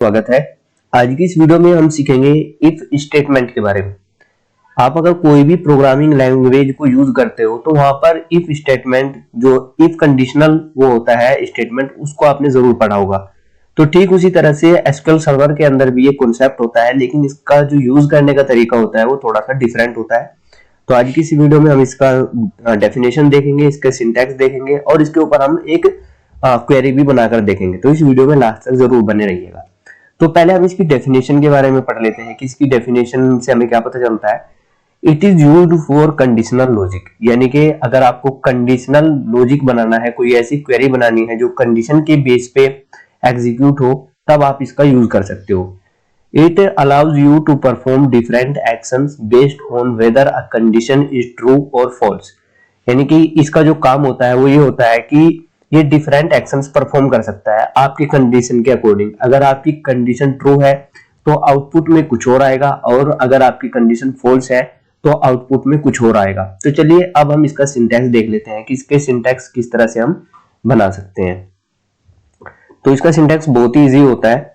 स्वागत है। आज की इस वीडियो में हम सीखेंगे इफ स्टेटमेंट के बारे में। आप अगर कोई भी प्रोग्रामिंग लैंग्वेज को यूज करते हो तो वहां पर इफ स्टेटमेंट, जो इफ कंडीशनल वो होता है स्टेटमेंट, उसको आपने जरूर पढ़ा होगा। तो ठीक उसी तरह से एसक्यूएल सर्वर के अंदर भी ये कॉन्सेप्ट होता है, लेकिन इसका जो यूज करने का तरीका होता है वो थोड़ा सा डिफरेंट होता है। तो आज की इस वीडियो में हम इसका डेफिनेशन देखेंगे, इसका सिंटैक्स देखेंगे और इसके ऊपर हम एक क्वेरी भी बनाकर देखेंगे। तो इस वीडियो में लास्ट तक जरूर बने रहिएगा। तो पहले हम इसकी डेफिनेशन के बारे में पढ़ लेते हैं कि इसकी डेफिनेशन से हमें क्या पता चलता है। It is used for conditional logic, यानी कि अगर आपको कंडीशनल लॉजिक बनाना है, कोई ऐसी क्वेरी बनानी है जो कंडीशन के बेस पे एग्जीक्यूट हो, तब आप इसका यूज कर सकते हो। It allows you to perform different actions based on whether a condition is true और फॉल्स, यानी कि इसका जो काम होता है वो ये होता है कि ये डिफरेंट एक्शंस परफॉर्म कर सकता है आपकी कंडीशन के अकॉर्डिंग। अगर आपकी कंडीशन ट्रू है तो आउटपुट में कुछ और आएगा, और अगर आपकी कंडीशन फॉल्स है तो आउटपुट में कुछ और आएगा। तो चलिए अब हम इसका सिंटैक्स देख लेते हैं कि इसके सिंटैक्स किस तरह से हम बना सकते हैं। तो इसका सिंटैक्स बहुत ही इजी होता है।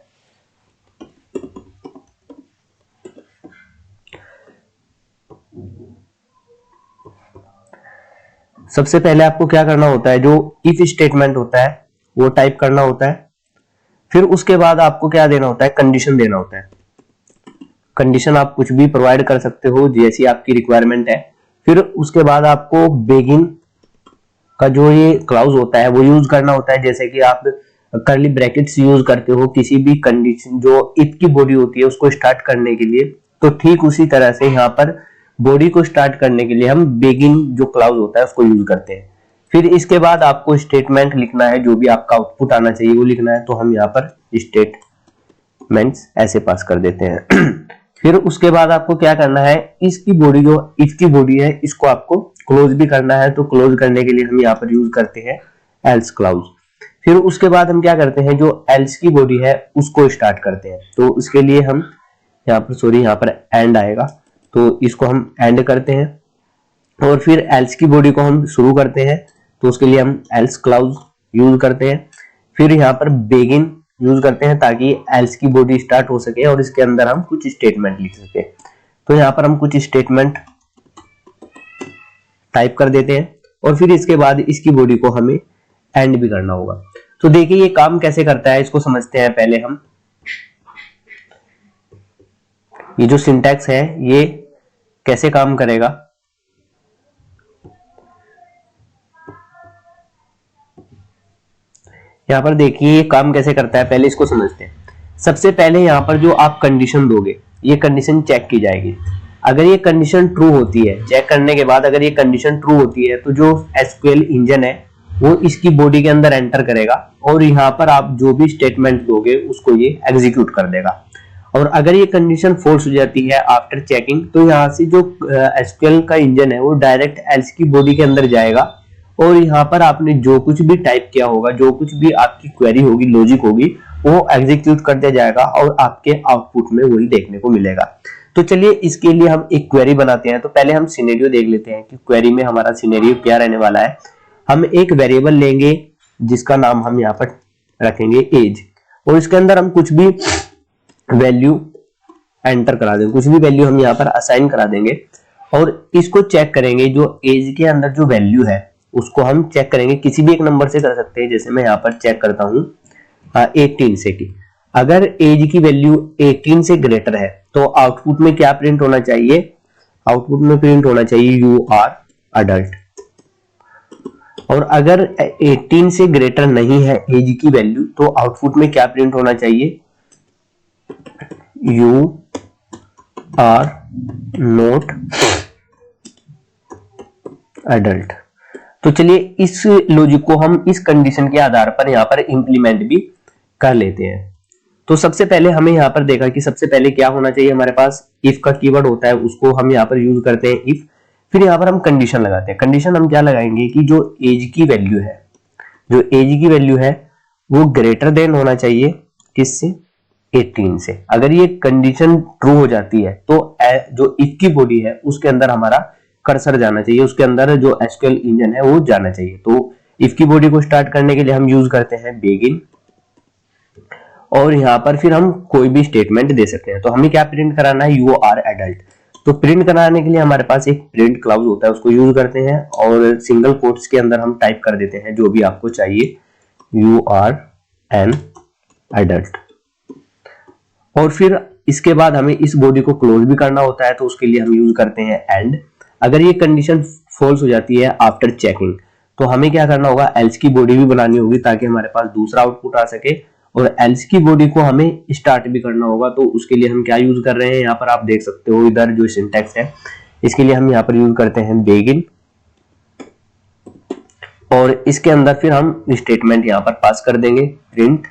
सबसे पहले आपको क्या करना होता है, जो इफ स्टेटमेंट होता है वो टाइप करना होता है। फिर उसके बाद आपको क्या देना होता है, कंडीशन देना होता है। कंडीशन आप कुछ भी प्रोवाइड कर सकते हो जैसी आपकी रिक्वायरमेंट है। फिर उसके बाद आपको बेगिन का जो ये क्लाउज होता है वो यूज करना होता है, जैसे कि आप कर्ली ब्रैकेट्स यूज करते हो किसी भी कंडीशन, जो इफ की बॉडी होती है उसको स्टार्ट करने के लिए। तो ठीक उसी तरह से यहाँ पर बॉडी को स्टार्ट करने के लिए हम बेगिन जो क्लाउज होता है उसको यूज करते हैं। फिर इसके बाद आपको स्टेटमेंट लिखना है, जो भी आपका आउटपुट आना चाहिए वो लिखना है। तो हम यहाँ पर स्टेटमेंट्स ऐसे पास कर देते हैं। फिर उसके बाद आपको क्या करना है, इसकी बॉडी जो इफ की बॉडी है इसको आपको क्लोज भी करना है। तो क्लोज करने के लिए हम यहाँ पर यूज करते हैं एल्स क्लाउज। फिर उसके बाद हम क्या करते हैं, जो एल्स की बॉडी है उसको स्टार्ट करते हैं। तो उसके लिए हम यहाँ पर एंड आएगा, तो इसको हम एंड करते हैं। और फिर एल्स की बॉडी को हम शुरू करते हैं, तो उसके लिए हम एल्स क्लाउज यूज करते हैं। फिर यहाँ पर बेगिन यूज करते हैं ताकि एल्स की बॉडी स्टार्ट हो सके और इसके अंदर हम कुछ स्टेटमेंट लिख सके। तो यहाँ पर हम कुछ स्टेटमेंट टाइप कर देते हैं और फिर इसके बाद इसकी बॉडी को हमें एंड भी करना होगा। तो देखिए ये काम कैसे करता है, इसको समझते हैं पहले हम। ये जो सिंटैक्स है ये कैसे काम करेगा। यहाँ पर देखिए ये काम कैसे करता है, पहले इसको समझते हैं। सबसे पहले यहाँ पर जो आप कंडीशन दोगे, ये कंडीशन चेक की जाएगी। अगर ये कंडीशन ट्रू होती है, चेक करने के बाद अगर ये कंडीशन ट्रू होती है, तो जो एसक्यूएल इंजन है वो इसकी बॉडी के अंदर एंटर करेगा और यहाँ पर आप जो भी स्टेटमेंट दोगे उसको ये एग्जीक्यूट कर देगा। और अगर ये कंडीशन फॉल्स हो जाती है आफ्टर चेकिंग, तो यहाँ से जो एसक्यूएल का इंजन है वो डायरेक्ट एल्स की बॉडी के अंदर जाएगा और यहाँ पर आपने जो कुछ भी टाइप किया होगा, जो कुछ भी आपकी क्वेरी होगी, लॉजिक होगी, वो एग्जीक्यूट कर दिया जाएगा और आपके आउटपुट में वही देखने को मिलेगा। तो चलिए इसके लिए हम एक क्वेरी बनाते हैं। तो पहले हम सिनेरियो देख लेते हैं कि क्वेरी में हमारा सिनेरियो क्या रहने वाला है। हम एक वेरिएबल लेंगे जिसका नाम हम यहाँ पर रखेंगे एज, और इसके अंदर हम कुछ भी वैल्यू एंटर करा देंगे, कुछ भी वैल्यू हम यहाँ पर असाइन करा देंगे और इसको चेक करेंगे। जो एज के अंदर जो वैल्यू है उसको हम चेक करेंगे, किसी भी एक नंबर से कर सकते हैं। जैसे मैं यहाँ पर चेक करता हूँ 18 से कि अगर एज की वैल्यू 18 से ग्रेटर है तो आउटपुट में क्या प्रिंट होना चाहिए, आउटपुट में प्रिंट होना चाहिए यू आर अडल्ट। और अगर 18 से ग्रेटर नहीं है एज की वैल्यू, तो आउटपुट में क्या प्रिंट होना चाहिए, यू आर नॉट एडल्ट। तो चलिए इस लॉजिक को हम इस कंडीशन के आधार पर यहाँ पर इंप्लीमेंट भी कर लेते हैं। तो सबसे पहले हमें यहाँ पर देखा कि सबसे पहले क्या होना चाहिए, हमारे पास इफ का कीवर्ड होता है, उसको हम यहाँ पर यूज करते हैं इफ। फिर यहाँ पर हम कंडीशन लगाते हैं। कंडीशन हम क्या लगाएंगे कि जो एज की वैल्यू है, जो एज की वैल्यू है वो ग्रेटर देन होना चाहिए किससे, 18 से। अगर ये कंडीशन ट्रू हो जाती है तो जो इफ की बॉडी है उसके अंदर हमारा कर्सर जाना चाहिए, उसके अंदर जो एसक्यूएल इंजन है वो जाना चाहिए। तो इफ की बॉडी को स्टार्ट करने के लिए हम यूज करते हैं बेगिन और यहाँ पर फिर हम कोई भी स्टेटमेंट दे सकते हैं। तो हमें क्या प्रिंट कराना है, यू आर एडल्ट। तो प्रिंट कराने के लिए हमारे पास एक प्रिंट क्लाउज होता है, उसको यूज करते हैं और सिंगल कोट्स के अंदर हम टाइप कर देते हैं जो भी आपको चाहिए, यू आर एन एडल्ट। और फिर इसके बाद हमें इस बॉडी को क्लोज भी करना होता है, तो उसके लिए हम यूज करते हैं एंड। अगर ये कंडीशन फॉल्स हो जाती है आफ्टर चेकिंग, तो हमें क्या करना होगा, एल्स की बॉडी भी बनानी होगी ताकि हमारे पास दूसरा आउटपुट आ सके, और एल्स की बॉडी को हमें स्टार्ट भी करना होगा। तो उसके लिए हम क्या यूज कर रहे हैं, यहाँ पर आप देख सकते हो इधर जो सिंटैक्स है, इसके लिए हम यहाँ पर यूज करते हैं बिगिन, और इसके अंदर फिर हम स्टेटमेंट यहाँ पर पास कर देंगे प्रिंट,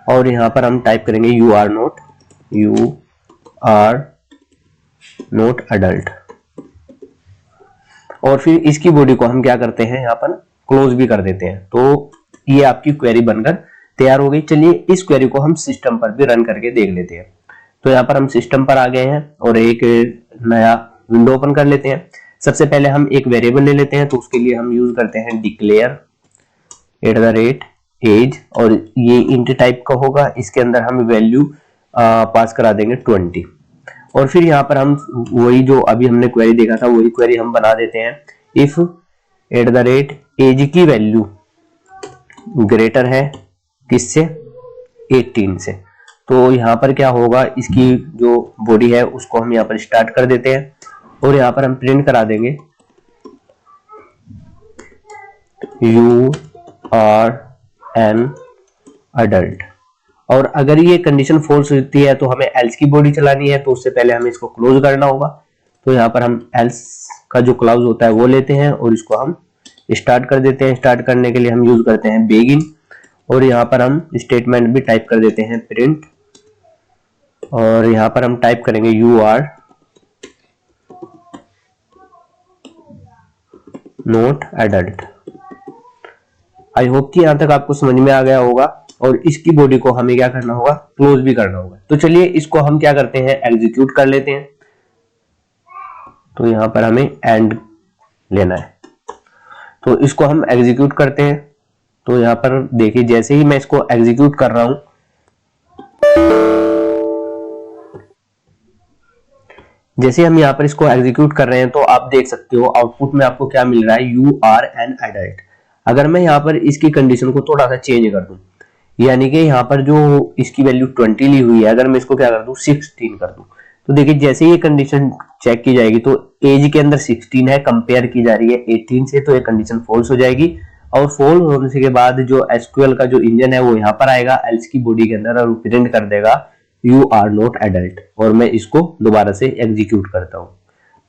और यहाँ पर हम टाइप करेंगे यू आर नॉट अडल्ट। और फिर इसकी बॉडी को हम क्या करते हैं, यहाँ पर क्लोज भी कर देते हैं। तो ये आपकी क्वेरी बनकर तैयार हो गई। चलिए इस क्वेरी को हम सिस्टम पर भी रन करके देख लेते हैं। तो यहाँ पर हम सिस्टम पर आ गए हैं और एक नया विंडो ओपन कर लेते हैं। सबसे पहले हम एक वेरिएबल ले लेते हैं, तो उसके लिए हम यूज करते हैं डिक्लेयर @age, और ये इंट टाइप का होगा। इसके अंदर हम वैल्यू पास करा देंगे 20, और फिर यहाँ पर हम वही जो अभी हमने क्वेरी देखा था वही क्वेरी हम बना देते हैं, इफ @age की वैल्यू ग्रेटर है किससे, 18 से। तो यहाँ पर क्या होगा, इसकी जो बॉडी है उसको हम यहाँ पर स्टार्ट कर देते हैं, और यहाँ पर हम प्रिंट करा देंगे यू आर एन अडल्ट। और अगर ये कंडीशन फॉल्स होती है तो हमें एल्स की बॉडी चलानी है, तो उससे पहले हमें इसको क्लोज करना होगा। तो यहाँ पर हम एल्स का जो क्लाउज होता है वो लेते हैं और इसको हम स्टार्ट कर देते हैं। स्टार्ट करने के लिए हम यूज करते हैं बिगिन, और यहाँ पर हम स्टेटमेंट भी टाइप कर देते हैं प्रिंट, और यहाँ पर हम टाइप करेंगे you are not adult. I hope कि यहां तक आपको समझ में आ गया होगा, और इसकी बॉडी को हमें क्या करना होगा, क्लोज भी करना होगा। तो चलिए इसको हम क्या करते हैं, एग्जीक्यूट कर लेते हैं। तो यहां पर हमें एंड लेना है, तो इसको हम एग्जीक्यूट करते हैं। तो यहां पर देखिए जैसे ही मैं इसको एग्जीक्यूट कर रहा हूं, जैसे हम यहाँ पर इसको एग्जीक्यूट कर रहे हैं, तो आप देख सकते हो आउटपुट में आपको क्या मिल रहा है, यू आर एन एडल्ट। अगर मैं यहाँ पर इसकी कंडीशन को थोड़ा सा चेंज कर दूं, यानी कि यहाँ पर जो इसकी वैल्यू 20 ली हुई है, अगर मैं इसको क्या कर दूं 16 कर दूं, तो देखिए जैसे ये कंडीशन चेक की जाएगी तो एज के अंदर 16 है, कंपेयर की जा रही है 18 से, तो ये कंडीशन फॉल्स हो जाएगी। और फॉल्स होने के बाद जो एसक्यूएल का जो इंजन है वो यहाँ पर आएगा एल्स की बॉडी के अंदर, और प्रिंट कर देगा यू आर नॉट एडल्ट, और मैं इसको दोबारा से एग्जीक्यूट करता हूं।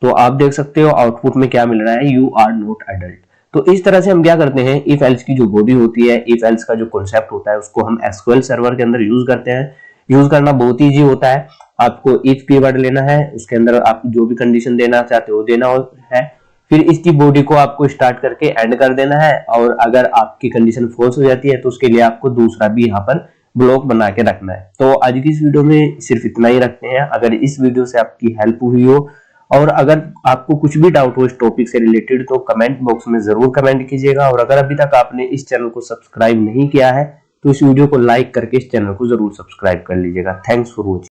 तो आप देख सकते हो आउटपुट में क्या मिल रहा है, यू आर नॉट एडल्ट। तो इस तरह से हम क्या करते हैं, इफ एल्स की जो बॉडी होती है, इफ एल्स का जो कॉन्सेप्ट होता है, उसको हम एसक्यूएल सर्वर के अंदर यूज करते हैं। यूज करना बहुत इजी होता है। आपको इफ कीवर्ड लेना है, उसके अंदर आप जो भी कंडीशन देना चाहते हो देना है, फिर इसकी बॉडी को आपको स्टार्ट करके एंड कर देना है, और अगर आपकी कंडीशन फॉल्स हो जाती है तो उसके लिए आपको दूसरा भी यहाँ पर ब्लॉक बना के रखना है। तो आज की इस वीडियो में सिर्फ इतना ही रखते हैं। अगर इस वीडियो से आपकी हेल्प हुई हो, और अगर आपको कुछ भी डाउट हो इस टॉपिक से रिलेटेड, तो कमेंट बॉक्स में जरूर कमेंट कीजिएगा। और अगर अभी तक आपने इस चैनल को सब्सक्राइब नहीं किया है तो इस वीडियो को लाइक करके इस चैनल को जरूर सब्सक्राइब कर लीजिएगा। Thanks for watching.